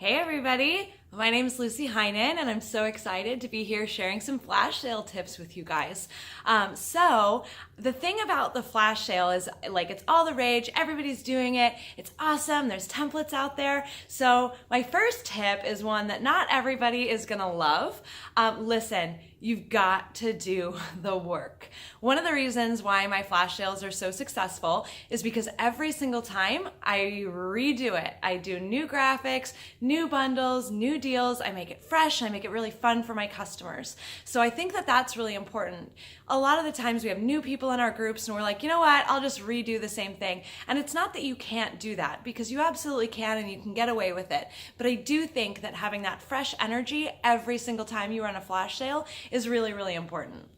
Hey everybody, my name is Lucy Heinen and I'm so excited to be here sharing some flash sale tips with you guys. So the thing about the flash sale is it's all the rage, everybody's doing it, it's awesome, there's templates out there. So my first tip is one that not everybody is gonna love. Listen, you've got to do the work. One of the reasons why my flash sales are so successful is because every single time I redo it. I do new graphics, new bundles, new deals. I make it fresh. I make it really fun for my customers. So I think that that's really important. A lot of the times we have new people in our groups and we're like, you know what, I'll just redo the same thing. And it's not that you can't do that, because you absolutely can and you can get away with it. But I do think that having that fresh energy every single time you run a flash sale is really, really important.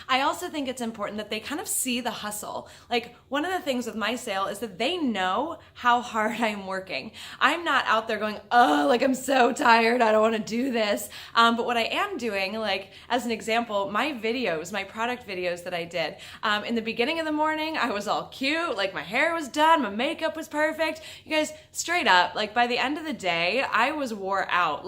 I also think it's important that they kind of see the hustle. Like, one of the things with my sale is that they know how hard I'm working. I'm not out there going, oh, I'm so tired, I don't want to do this. But what I am doing, as an example, my videos, my product videos that I did, in the beginning of the morning, I was all cute, my hair was done, my makeup was perfect. You guys, straight up, by the end of the day, I was wore out.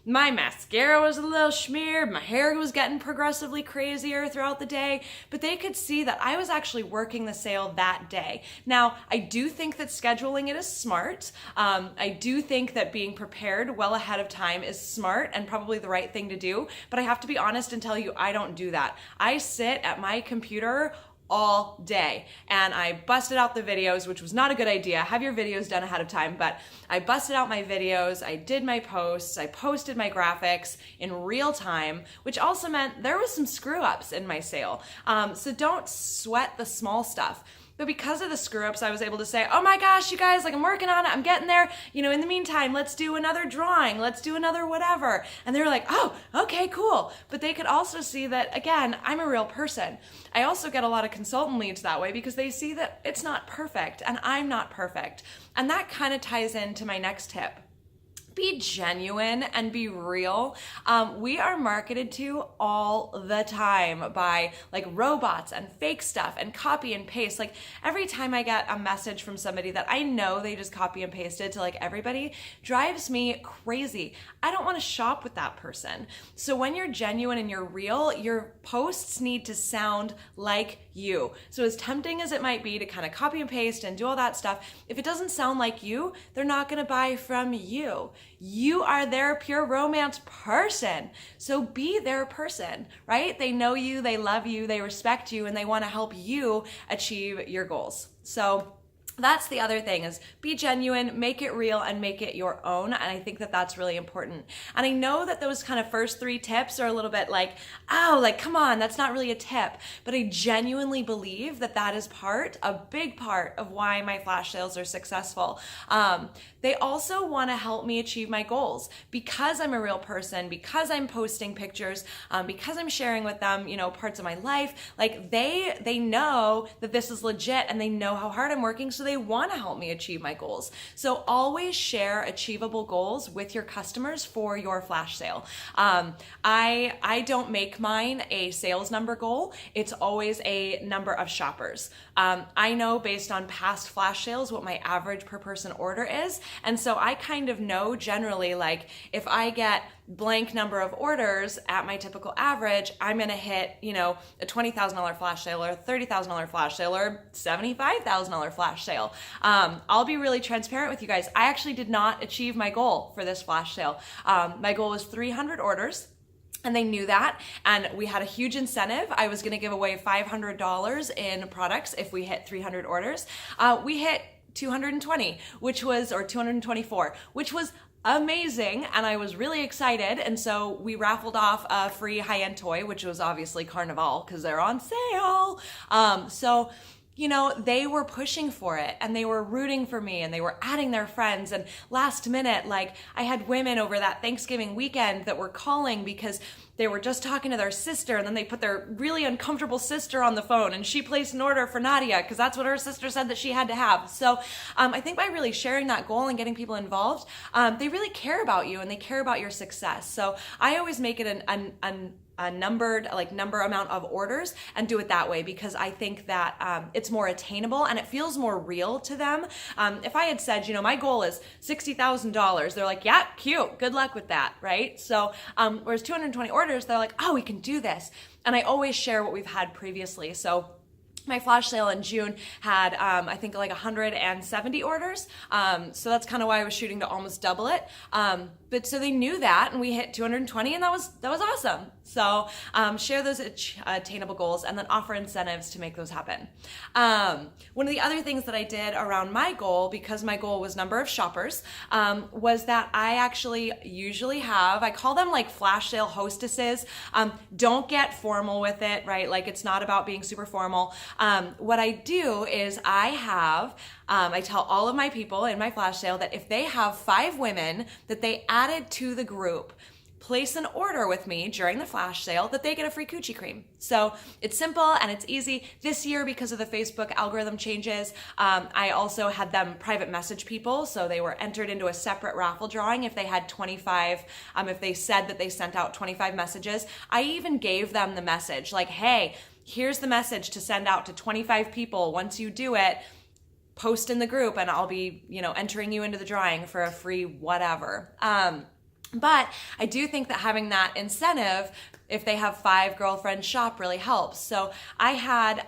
My mascara was a little smeared, my hair was getting progressively crazier throughout the day, but they could see that I was actually working the sale that day. Now, I do think that scheduling it is smart. I do think that being prepared well ahead of time is smart and probably the right thing to do, but I have to be honest and tell you, I don't do that. I sit at my computer all day and I busted out the videos, which was not a good idea. Have your videos done ahead of time, but I busted out my videos, I did my posts, I posted my graphics in real time, which also meant there was some screw ups in my sale. So don't sweat the small stuff. But because of the screw ups, I was able to say, oh my gosh, you guys, I'm working on it, I'm getting there. In the meantime, let's do another drawing, let's do another whatever. And they were like, oh, okay, cool. But they could also see that, again, I'm a real person. I also get a lot of consultant leads that way because they see that it's not perfect and I'm not perfect. And that kind of ties into my next tip. Be genuine and be real. We are marketed to all the time by robots and fake stuff and copy and paste. Every time I get a message from somebody that I know they just copy and pasted to everybody, drives me crazy. I don't want to shop with that person. So when you're genuine and you're real, your posts need to sound like you. So as tempting as it might be to kind of copy and paste and do all that stuff, if it doesn't sound like you, they're not going to buy from you. You are their pure romance person. So be their person, right? They know you, they love you, they respect you, and they want to help you achieve your goals. So that's the other thing, is be genuine, make it real, and make it your own. And I think that that's really important. And I know that those kind of first 3 tips are a little bit come on, that's not really a tip. But I genuinely believe that that is a big part of why my flash sales are successful. They also want to help me achieve my goals because I'm a real person, because I'm posting pictures, because I'm sharing with them, parts of my life. They know that this is legit and they know how hard I'm working, so they want to help me achieve my goals. So always share achievable goals with your customers for your flash sale. I don't make mine a sales number goal. It's always a number of shoppers. I know based on past flash sales what my average per person order is. And so I kind of know generally, if I get blank number of orders at my typical average, I'm going to hit, a $20,000 flash sale or a $30,000 flash sale or $75,000 flash sale. I'll be really transparent with you guys. I actually did not achieve my goal for this flash sale. My goal was 300 orders. And they knew that, and we had a huge incentive. I was going to give away $500 in products if we hit 300 orders. We hit 220, or 224, which was amazing, and I was really excited. And so we raffled off a free high-end toy, which was obviously Carnival because they're on sale. They were pushing for it and they were rooting for me and they were adding their friends. And last minute, I had women over that Thanksgiving weekend that were calling because they were just talking to their sister and then they put their really uncomfortable sister on the phone and she placed an order for Nadia because that's what her sister said that she had to have. So I think by really sharing that goal and getting people involved, they really care about you and they care about your success. So I always make it a number amount of orders and do it that way, because I think that it's more attainable and it feels more real to them. If I had said, my goal is $60,000, they're like, yeah, cute, good luck with that, right? So whereas 220 orders, they're like, oh, we can do this. And I always share what we've had previously. So my flash sale in June had, I think, like 170 orders. So that's kind of why I was shooting to almost double it. But so they knew that, and we hit 220, and that was awesome. So share those attainable goals and then offer incentives to make those happen. One of the other things that I did around my goal, because my goal was number of shoppers, was that I actually usually have, I call them like flash sale hostesses. Don't get formal with it, right? Like, it's not about being super formal. What I do is I tell all of my people in my flash sale that if they have 5 women that they added to the group place an order with me during the flash sale, that they get a free coochie cream. So it's simple and it's easy. This year, because of the Facebook algorithm changes, I also had them private message people. So they were entered into a separate raffle drawing if they had 25, if they said that they sent out 25 messages. I even gave them the message like, hey, here's the message to send out to 25 people. Once you do it, post in the group and I'll be, entering you into the drawing for a free whatever. But I do think that having that incentive, if they have 5 girlfriends shop, really helps. So I had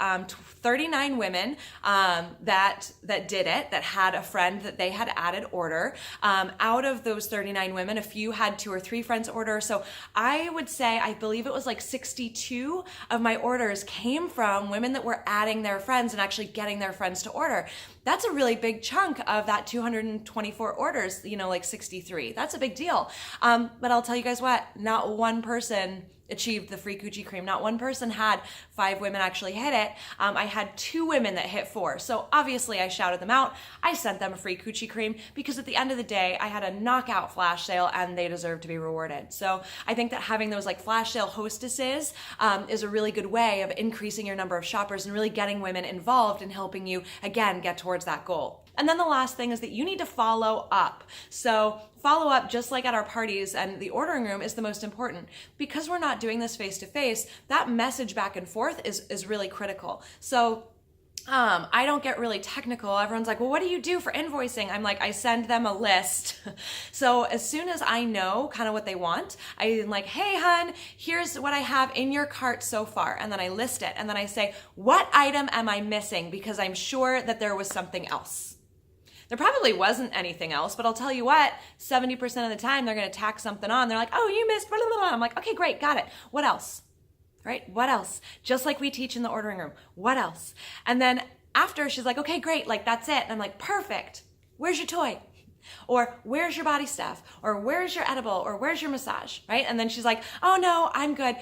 39 women that did it, that had a friend that they had added order. Out of those 39 women, a few had 2 or 3 friends order. So I would say, I believe it was like 62 of my orders came from women that were adding their friends and actually getting their friends to order. That's a really big chunk of that 224 orders, like 63. That's a big deal. But I'll tell you guys what, not one person achieved the free coochie cream. Not one person had 5 women actually hit it. I had 2 women that hit 4. So obviously I shouted them out. I sent them a free coochie cream because at the end of the day, I had a knockout flash sale and they deserve to be rewarded. So I think that having those like flash sale hostesses is a really good way of increasing your number of shoppers and really getting women involved and helping you, again, get towards that goal. And then the last thing is that you need to follow up. So follow up, just like at our parties and the ordering room, is the most important. Because we're not doing this face-to-face, that message back and forth is really critical. So I don't get really technical. Everyone's like, well, what do you do for invoicing? I'm like, I send them a list. So as soon as I know kind of what they want, I'm like, hey, hun, here's what I have in your cart so far. And then I list it. And then I say, what item am I missing? Because I'm sure that there was something else. There probably wasn't anything else, but I'll tell you what, 70% of the time they're going to tack something on. They're like, oh, you missed blah, blah, blah. I'm like, okay, great, got it. What else? Right? What else? Just like we teach in the ordering room. What else? And then after, she's like, okay, great, like that's it. And I'm like, perfect. Where's your toy? Or where's your body stuff? Or where's your edible? Or where's your massage? Right? And then she's like, oh no, I'm good.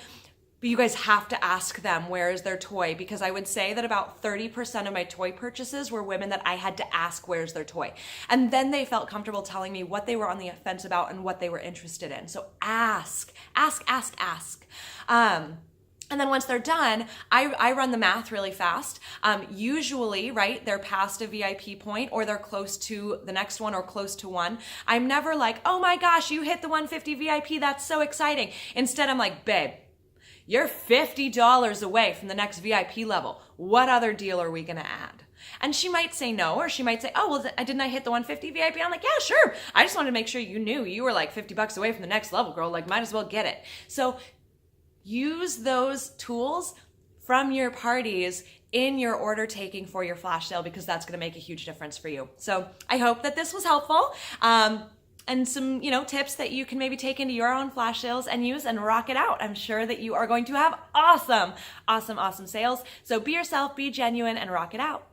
But you guys have to ask them where is their toy, because I would say that about 30% of my toy purchases were women that I had to ask where's their toy. And then they felt comfortable telling me what they were on the fence about and what they were interested in. So ask. And then once they're done, I run the math really fast. Usually, right, they're past a VIP point or they're close to the next one or close to one. I'm never like, oh my gosh, you hit the 150 VIP, that's so exciting. Instead, I'm like, babe, you're $50 away from the next VIP level. What other deal are we gonna add? And she might say no, or she might say, oh, well, didn't I hit the 150 VIP? I'm like, yeah, sure. I just wanted to make sure you knew you were like $50 away from the next level, girl. Like, might as well get it. So use those tools from your parties in your order taking for your flash sale, because that's gonna make a huge difference for you. So I hope that this was helpful. And some, tips that you can maybe take into your own flash sales and use and rock it out. I'm sure that you are going to have awesome sales. So be yourself, be genuine, and rock it out.